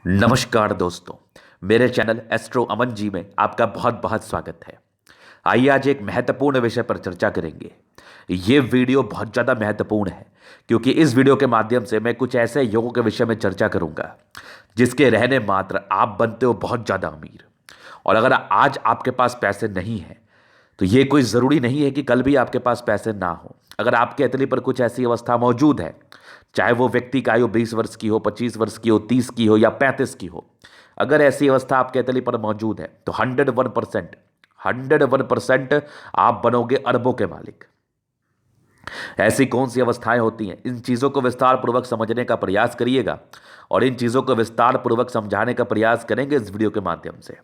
नमस्कार दोस्तों। मेरे चैनल एस्ट्रो अमन जी में आपका बहुत बहुत स्वागत है। आइए आज एक महत्वपूर्ण विषय पर चर्चा करेंगे। ये वीडियो बहुत ज़्यादा महत्वपूर्ण है क्योंकि इस वीडियो के माध्यम से मैं कुछ ऐसे योगों के विषय में चर्चा करूंगा जिसके रहने मात्र आप बनते हो बहुत ज़्यादा अमीर। और अगर आज आपके पास पैसे नहीं हैं तो ये कोई ज़रूरी नहीं है कि कल भी आपके पास पैसे ना हो। अगर आपके हथेली पर कुछ ऐसी अवस्था मौजूद है, चाहे वो व्यक्ति का आयु 20 वर्ष की हो, 25 वर्ष की हो, 30 की हो या 35 की हो, अगर ऐसी अवस्था आपके हथेली पर मौजूद है तो 101% आप बनोगे अरबों के मालिक। ऐसी कौन सी अवस्थाएं होती हैं, इन चीज़ों को विस्तार पूर्वक समझने का प्रयास करिएगा और इन चीज़ों को विस्तार पूर्वक समझाने का प्रयास करेंगे इस वीडियो के माध्यम से।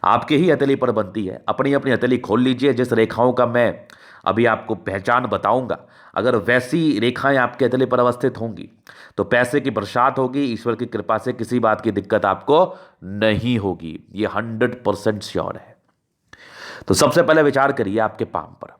आपके ही हथेली पर बनती है, अपनी अपनी हथेली खोल लीजिए। जिस रेखाओं का मैं अभी आपको पहचान बताऊंगा, अगर वैसी रेखाएं आपके हथेली पर अवस्थित होंगी तो पैसे की बरसात होगी। ईश्वर की कृपा से किसी बात की दिक्कत आपको नहीं होगी, ये 100% श्योर है। तो सबसे पहले विचार करिए आपके पाम पर।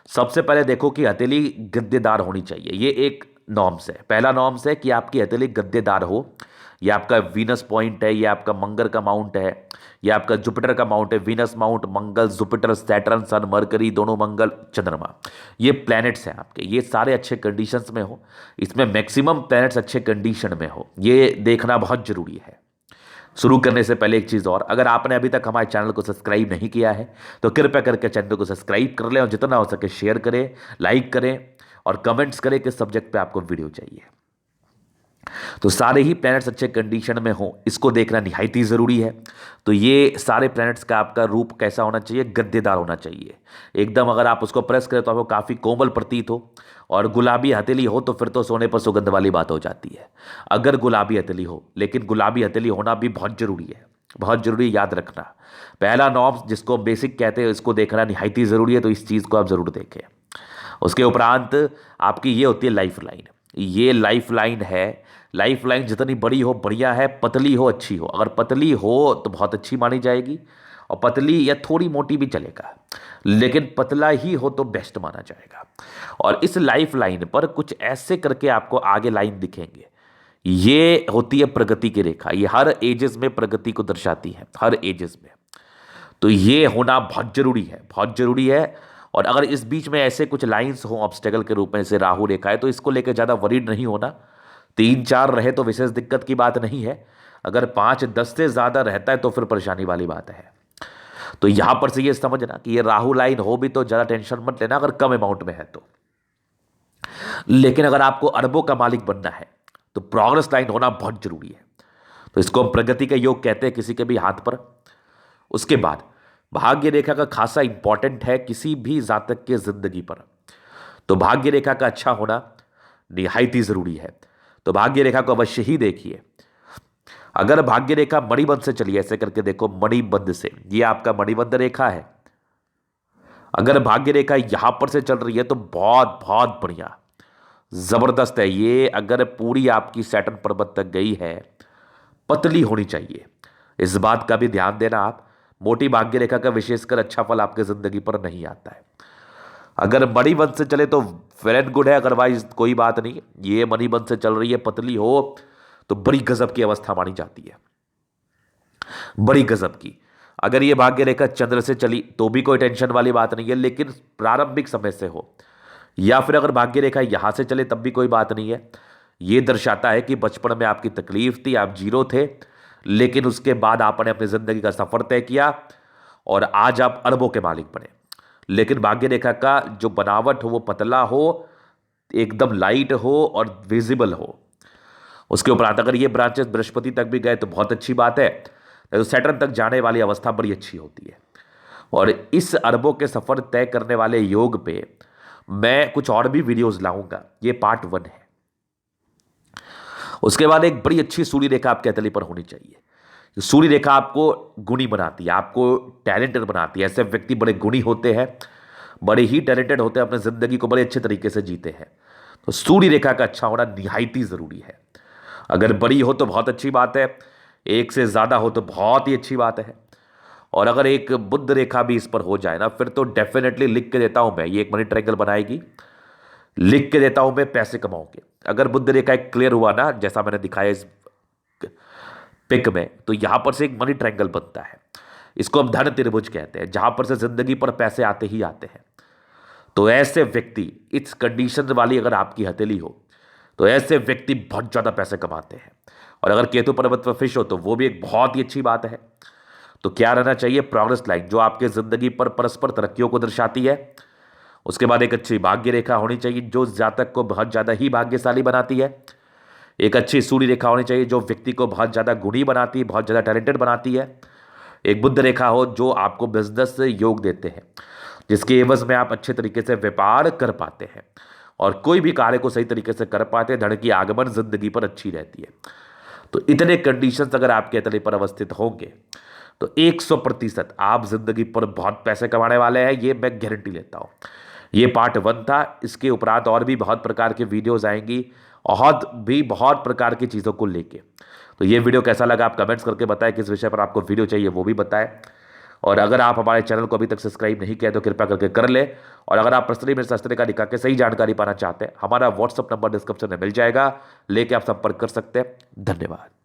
सबसे पहले देखो कि हथेली गद्देदार होनी चाहिए। ये एक नॉर्म्स है, पहला नॉर्म्स है कि आपकी हथेली गद्देदार हो। ये आपका वीनस पॉइंट है, ये आपका मंगल का माउंट है, ये आपका जुपिटर का माउंट है। वीनस माउंट, मंगल, जुपिटर, सैटर्न, सन, मरकरी, दोनों मंगल, चंद्रमा, ये प्लैनेट्स हैं आपके। ये सारे अच्छे कंडीशंस में हो, इसमें मैक्सिमम प्लैनेट्स अच्छे कंडीशन में हो, ये देखना बहुत जरूरी है। शुरू करने से पहले एक चीज़ और, अगर आपने अभी तक हमारे चैनल को सब्सक्राइब नहीं किया है तो कृपया करके चैनल को सब्सक्राइब कर लें और जितना हो सके शेयर करें, लाइक करें और कमेंट्स करें किस सब्जेक्ट पे आपको वीडियो चाहिए। तो सारे ही प्लैनेट्स अच्छे कंडीशन में हो, इसको देखना निहायत ही ज़रूरी है। तो ये सारे प्लैनेट्स का आपका रूप कैसा होना चाहिए? गद्देदार होना चाहिए एकदम। अगर आप उसको प्रेस करें तो आपको काफ़ी कोमल प्रतीत हो, और गुलाबी हथेली हो तो फिर तो सोने पर सुगंध वाली बात हो जाती है। अगर गुलाबी हथेली हो, लेकिन गुलाबी हथेली होना भी बहुत ज़रूरी है, बहुत ज़रूरी, याद रखना। पहला नॉर्म्स जिसको बेसिक कहते हैं, इसको देखना निहायत ही ज़रूरी है, तो इस चीज़ को आप ज़रूर देखें। उसके उपरांत आपकी ये होती है लाइफ लाइन। ये लाइफ लाइन है। लाइफ लाइन जितनी बड़ी हो बढ़िया है, पतली हो अच्छी हो। अगर पतली हो तो बहुत अच्छी मानी जाएगी, और पतली या थोड़ी मोटी भी चलेगा, लेकिन पतला ही हो तो बेस्ट माना जाएगा। और इस लाइफ लाइन पर कुछ ऐसे करके आपको आगे लाइन दिखेंगे। ये होती है प्रगति की रेखा। ये हर एजेस में प्रगति को दर्शाती है, हर एजेस में। तो ये होना बहुत जरूरी है, बहुत जरूरी है। और अगर इस बीच में ऐसे कुछ लाइंस हो ऑब्स्टेकल के रूप में, जैसे राहु रेखा है, तो इसको लेकर ज़्यादा वरीड नहीं होना। 3-4 रहे तो विशेष दिक्कत की बात नहीं है, अगर 5-10 से ज़्यादा रहता है तो फिर परेशानी वाली बात है। तो यहां पर से ये समझना कि ये राहु लाइन हो भी तो ज़्यादा टेंशन मत लेना अगर कम अमाउंट में है तो। लेकिन अगर आपको अरबों का मालिक बनना है तो प्रोग्रेस लाइन होना बहुत जरूरी है। तो इसको हम प्रगति का योग कहते हैं किसी के भी हाथ पर। उसके बाद भाग्य रेखा का खासा इंपॉर्टेंट है किसी भी जातक के जिंदगी पर। तो भाग्य रेखा का अच्छा होना निहायत ही जरूरी है। तो भाग्य रेखा को अवश्य ही देखिए। अगर भाग्य रेखा मणिबंध से चलिए, ऐसे करके देखो, मणिबंध से, ये आपका मणिबंध रेखा है। अगर भाग्य रेखा यहां पर से चल रही है तो बहुत बहुत बढ़िया, जबरदस्त है ये। अगर पूरी आपकी सैटर्न पर्वत तक गई है, पतली होनी चाहिए, इस बात का भी ध्यान देना आप। मोटी भाग्य रेखा का विशेषकर अच्छा फल आपके जिंदगी पर नहीं आता है। अगर मणिबंध से चले तो वेल एंड गुड है, अदरवाइज कोई बात नहीं। ये मणिबंध से चल रही है, पतली हो तो बड़ी गजब की अवस्था मानी जाती है, बड़ी गजब की। अगर ये भाग्य रेखा चंद्र से चली तो भी कोई टेंशन वाली बात नहीं है, लेकिन प्रारंभिक समय से हो, या फिर अगर भाग्य रेखा यहां से चले तब भी कोई बात नहीं है। ये दर्शाता है कि बचपन में आपकी तकलीफ थी, आप जीरो थे, लेकिन उसके बाद आपने अपनी जिंदगी का सफर तय किया और आज आप अरबों के मालिक बने। लेकिन भाग्य रेखा का जो बनावट हो वो पतला हो, एकदम लाइट हो और विजिबल हो। उसके उपरांत अगर ये ब्रांचेस बृहस्पति तक भी गए तो बहुत अच्छी बात है, तो सैटर्न तक जाने वाली अवस्था बड़ी अच्छी होती है। और इस अरबों के सफर तय करने वाले योग पे मैं कुछ और भी वीडियोस लाऊंगा, ये पार्ट 1 है। उसके बाद एक बड़ी अच्छी सूर्य रेखा आपके हथेली पर होनी चाहिए। सूर्य रेखा आपको गुणी बनाती है, आपको टैलेंटेड बनाती है। ऐसे व्यक्ति बड़े गुणी होते हैं, बड़े ही टैलेंटेड होते हैं, अपने जिंदगी को बड़े अच्छे तरीके से जीते हैं। तो सूर्य रेखा का अच्छा होना निहायत ही जरूरी है। अगर बड़ी हो तो बहुत अच्छी बात है, एक से ज्यादा हो तो बहुत ही अच्छी बात है। और अगर एक बुध रेखा भी इस पर हो जाए ना, फिर तो डेफिनेटली लिख के देता हूं मैं, ये एक मनी ट्रायंगल बनाएगी, लिख के देता हूं मैं, पैसे कमाओगे। अगर बुध रेखा एक क्लियर हुआ ना, जैसा मैंने दिखाया पिक में, तो यहां पर से एक मनी ट्रायंगल बनता है। इसको हम धन त्रिभुज कहते हैं, जहां पर से जिंदगी पर पैसे आते ही आते हैं। तो ऐसे व्यक्ति, इस कंडीशन वाली अगर आपकी हथेली हो, तो ऐसे व्यक्ति बहुत ज्यादा पैसे कमाते हैं। और अगर केतु पर्वत पर फिश हो तो वो भी एक बहुत ही अच्छी बात है। तो क्या रहना चाहिए? प्रोग्रेस लाइन, जो आपके जिंदगी पर परस्पर तरक्कियों को दर्शाती है। उसके बाद एक अच्छी भाग्य रेखा होनी चाहिए, जो जातक को बहुत ज्यादा ही भाग्यशाली बनाती है। एक अच्छी सूर्य रेखा होनी चाहिए, जो व्यक्ति को बहुत ज्यादा गुणी बनाती है, बहुत ज्यादा टैलेंटेड बनाती है। एक बुद्ध रेखा हो, जो आपको बिजनेस से योग देते हैं, जिसके एवज में आप अच्छे तरीके से व्यापार कर पाते हैं और कोई भी कार्य को सही तरीके से कर पाते हैं। धन की आगमन जिंदगी पर अच्छी रहती है। तो इतने कंडीशंस अगर आपके हथेली पर अवस्थित होंगे तो 100% आप जिंदगी पर बहुत पैसे कमाने वाले हैं, ये मैं गारंटी लेता हूं। ये पार्ट 1 था। इसके उपरांत और भी बहुत प्रकार के वीडियोस आएंगी, बहुत प्रकार की चीज़ों को लेके। तो ये वीडियो कैसा लगा आप कमेंट्स करके बताएं। किस विषय पर आपको वीडियो चाहिए वो भी बताएं। और अगर आप हमारे चैनल को अभी तक सब्सक्राइब नहीं किया तो कृपया करके कर ले। और अगर आप पर्सनली मेरे शास्त्री का दिखा के सही जानकारी पाना चाहते हैं, हमारा व्हाट्सअप नंबर डिस्क्रिप्शन में मिल जाएगा, लेके आप संपर्क कर सकते हैं। धन्यवाद।